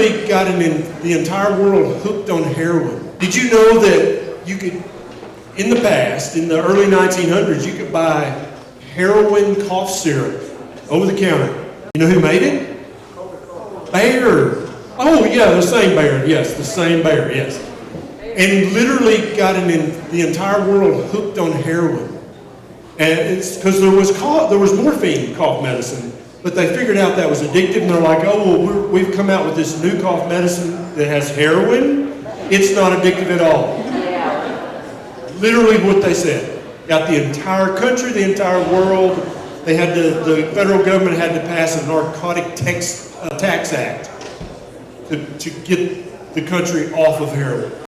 literally got the entire world hooked on heroin. Did you know that you could, in the past, in the early 1900s, you could buy heroin cough syrup over the counter? You know who made it? Bayer. Oh yeah, the same Bayer. Yes, the same Bayer. Yes. And literally got the entire world hooked on heroin. And it's because there was morphine cough medicine, but they figured out that was addictive, and they're like, oh, well, we've come out with this new cough medicine that has heroin. It's not addictive at all. Literally what they said. Got the entire country, the entire world. They had the federal government had to pass a narcotic tax act to get the country off of heroin.